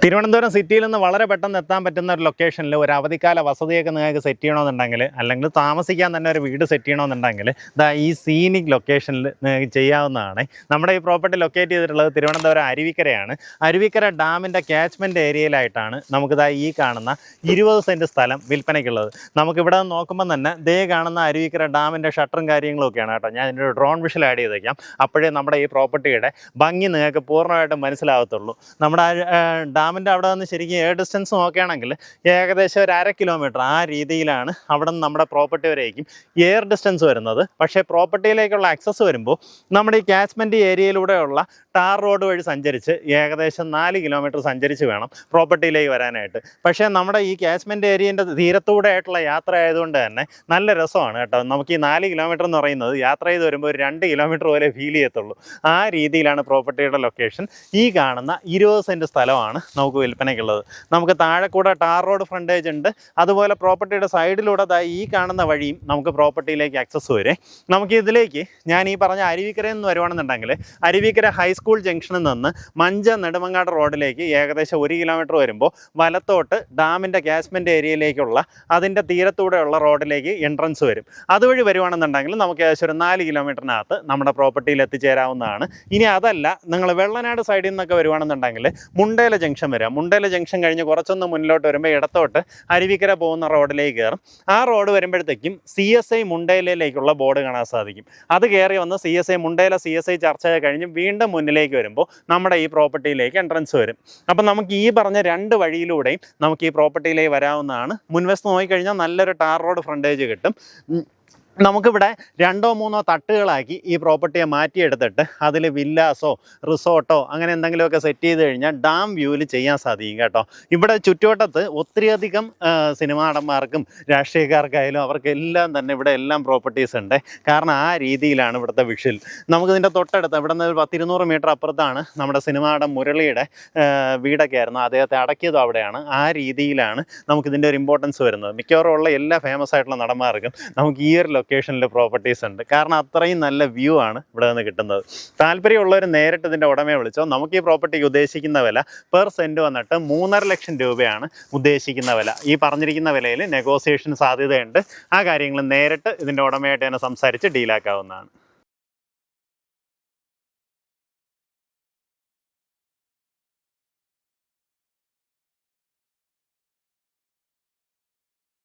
തിരുവനന്തപുരം സിറ്റിയിൽ നിന്ന് വളരെ പെട്ടെന്ന് എത്താൻ പറ്റുന്ന ഒരു ലൊക്കേഷനിൽ ഒരു അവധിക്കാല വസതിയൊക്കെ നിങ്ങൾക്ക് സെറ്റ് ചെയ്യണമെന്നുണ്ടെങ്കിൽ അല്ലെങ്കിൽ താമസിക്കാൻ തന്നെ ഒരു വീട് സെറ്റ് ചെയ്യണമെന്നുണ്ടെങ്കിൽ ഈ സീനിക് ലൊക്കേഷനിൽ നിങ്ങൾക്ക് ചെയ്യാവുന്നതാണ്. നമ്മുടെ ഈ പ്രോപ്പർട്ടി ലൊക്കേറ്റ് ചെയ്തിട്ടുള്ളത് തിരുവനന്തപുരം അരുവിക്കരയാണ്. അരുവിക്കര ഡാമിൻ്റെ ക്യാച്ച്മെൻറ്റ് ഏരിയയിലായിട്ടാണ് ഈ കാണുന്ന 20 സെൻറ്റ് സ്ഥലം വിൽപ്പനയ്ക്കുള്ളത്. നമുക്കിവിടെ നോക്കുമ്പോൾ തന്നെ കാണുന്ന അരുവിക്കര ഡാമിൻ്റെ ഷട്ടറും കാര്യങ്ങളൊക്കെയാണ് കേട്ടോ. ഞാൻ ഇതിൻ്റെ ഒരു ഡ്രോൺ വിഷ്വൽ ആഡ് ചെയ്തേക്കാം. അപ്പോഴേ നമ്മുടെ ഈ പ്രോപ്പർട്ടിയുടെ ഭംഗി നിങ്ങൾക്ക് പൂർണ്ണമായിട്ടും മനസ്സിലാകത്തുള്ളൂ. നമ്മുടെ ഡാമിൻ്റെ അവിടെ നിന്ന് ശരിക്കും എയർ ഡിസ്റ്റൻസ് നോക്കുകയാണെങ്കിൽ ഏകദേശം ഒരു 1/2 കിലോമീറ്റർ ആ രീതിയിലാണ് അവിടെ നിന്ന് നമ്മുടെ പ്രോപ്പർട്ടി വരേക്കും എയർ ഡിസ്റ്റൻസ് വരുന്നത്. പക്ഷേ പ്രോപ്പർട്ടിയിലേക്കുള്ള ആക്സസ് വരുമ്പോൾ നമ്മുടെ ഈ ക്യാച്ച്മെൻറ്റ് ഏരിയയിലൂടെയുള്ള ടാർ റോഡ് വഴി സഞ്ചരിച്ച് ഏകദേശം 4 കിലോമീറ്റർ സഞ്ചരിച്ച് വേണം പ്രോപ്പർട്ടിയിലേക്ക് വരാനായിട്ട്. പക്ഷേ നമ്മുടെ ഈ ക്യാച്ച്മെൻറ്റ് ഏരിയൻ്റെ തീരത്തൂടെ ആയിട്ടുള്ള യാത്ര ആയതുകൊണ്ട് തന്നെ നല്ല രസമാണ് കേട്ടോ. നമുക്ക് ഈ 4 കിലോമീറ്റർ എന്ന് പറയുന്നത് യാത്ര ചെയ്ത് വരുമ്പോൾ ഒരു 2 കിലോമീറ്റർ പോലെ ഫീൽ ചെയ്യത്തുള്ളൂ. ആ രീതിയിലാണ് പ്രോപ്പർട്ടിയുടെ ലൊക്കേഷൻ. ഈ കാണുന്ന 20 സെൻറ്റ് സ്ഥലമാണ് നമുക്ക് വിൽപ്പനയ്ക്കുള്ളത്. നമുക്ക് താഴെ കൂടെ ടാർ റോഡ് ഫ്രണ്ടേജ് ഉണ്ട്. അതുപോലെ പ്രോപ്പർട്ടിയുടെ സൈഡിലൂടെ ഈ കാണുന്ന വഴിയും നമുക്ക് പ്രോപ്പർട്ടിയിലേക്ക് ആക്സസ് വരും. നമുക്ക് ഇതിലേക്ക് ഞാൻ ഈ പറഞ്ഞ അരുവിക്കരയിൽ നിന്ന് വരുവാണെന്നുണ്ടെങ്കിൽ അരുവിക്കര ഹൈസ്കൂൾ ജംഗ്ഷനിൽ നിന്ന് മഞ്ച നെടുമങ്ങാട് റോഡിലേക്ക് ഏകദേശം 1 കിലോമീറ്റർ വരുമ്പോൾ വലത്തോട്ട് ഡാമിൻ്റെ ക്യാച്ച്മെൻറ്റ് ഏരിയയിലേക്കുള്ള അതിൻ്റെ തീരത്തൂടെയുള്ള റോഡിലേക്ക് എൻട്രൻസ് വരും. അതുവഴി വരുവാണെന്നുണ്ടെങ്കിൽ നമുക്ക് ഏകദേശം ഒരു 4 കിലോമീറ്ററിനകത്ത് നമ്മുടെ പ്രോപ്പർട്ടിയിൽ എത്തിച്ചേരാവുന്നതാണ്. ഇനി അതല്ല, നിങ്ങൾ വെള്ളനാട് സൈഡിൽ നിന്നൊക്കെ വരുവാണെന്നുണ്ടെങ്കിൽ മുണ്ടേല ജംഗ്ഷൻ വരിക. മുണ്ടേല ജംഗ്ഷൻ കഴിഞ്ഞ് കുറച്ചൊന്ന് മുന്നിലോട്ട് വരുമ്പോൾ ഇടത്തോട്ട് അരുവിക്കര പോകുന്ന റോഡിലേക്ക് കയറും. ആ റോഡ് വരുമ്പോഴത്തേക്കും CSI മുണ്ടേലയിലേക്കുള്ള ബോർഡ് കാണാൻ സാധിക്കും. അത് കയറി വന്ന് CSI മുണ്ടേല CSI ചർച്ച കഴിഞ്ഞ് വീണ്ടും മുന്നിലേക്ക് വരുമ്പോൾ നമ്മുടെ ഈ പ്രോപ്പർട്ടിയിലേക്ക് എൻട്രൻസ് വരും. അപ്പം നമുക്ക് ഈ പറഞ്ഞ 2 വഴിയിലൂടെയും നമുക്ക് ഈ പ്രോപ്പർട്ടിയിലേക്ക് വരാവുന്നതാണ്. മുൻവശത്ത് നോക്കിക്കഴിഞ്ഞാൽ നല്ലൊരു ടാർ റോഡ് ഫ്രണ്ടേജ് കിട്ടും. നമുക്കിവിടെ 2 or 3 തട്ടുകളാക്കി ഈ പ്രോപ്പർട്ടിയെ മാറ്റിയെടുത്തിട്ട് അതിൽ വില്ലാസോ റിസോർട്ടോ അങ്ങനെ എന്തെങ്കിലുമൊക്കെ സെറ്റ് ചെയ്ത് കഴിഞ്ഞാൽ ഡാം വ്യൂവിൽ ചെയ്യാൻ സാധിക്കും കേട്ടോ. ഇവിടെ ചുറ്റുവട്ടത്ത് ഒത്തിരിയധികം സിനിമാ നടന്മാർക്കും രാഷ്ട്രീയക്കാർക്കായാലും അവർക്കെല്ലാം തന്നെ ഇവിടെ എല്ലാം പ്രോപ്പർട്ടീസ് ഉണ്ട്. കാരണം ആ രീതിയിലാണ് ഇവിടുത്തെ വിഷ്വൽ. നമുക്കിതിൻ്റെ തൊട്ടടുത്ത് ഇവിടെ നിന്ന് ഒരു 10-200 മീറ്റർ അപ്പുറത്താണ് നമ്മുടെ സിനിമാ നടൻ മുരളിയുടെ വീടൊക്കെ ആയിരുന്നു. അദ്ദേഹത്തെ അടക്കിയതും അവിടെയാണ്. ആ രീതിയിലാണ് നമുക്കിതിൻ്റെ ഒരു ഇമ്പോർട്ടൻസ് വരുന്നത്. മിക്കവാറും ഉള്ള എല്ലാ ഫേമസ് ആയിട്ടുള്ള നടന്മാർക്കും നമുക്ക് ഈ ഒരു ലൊക്കേഷനിൽ പ്രോപ്പർട്ടീസ് ഉണ്ട്. കാരണം അത്രയും നല്ല വ്യൂ ആണ് ഇവിടെ നിന്ന് കിട്ടുന്നത്. താല്പര്യമുള്ളവർ നേരിട്ട് ഇതിൻ്റെ ഉടമയെ വിളിച്ചോ. നമുക്ക് ഈ പ്രോപ്പർട്ടിക്ക് ഉദ്ദേശിക്കുന്ന വില പെർ സെൻറ്റ് വന്നിട്ട് 3.5 ലക്ഷം രൂപയാണ് ഉദ്ദേശിക്കുന്ന വില. ഈ പറഞ്ഞിരിക്കുന്ന വിലയിൽ നെഗോസിയേഷൻ സാധ്യതയുണ്ട്. ആ കാര്യങ്ങൾ നേരിട്ട് ഇതിൻ്റെ ഉടമയായിട്ട് തന്നെ സംസാരിച്ച് ഡീലാക്കാവുന്നതാണ്.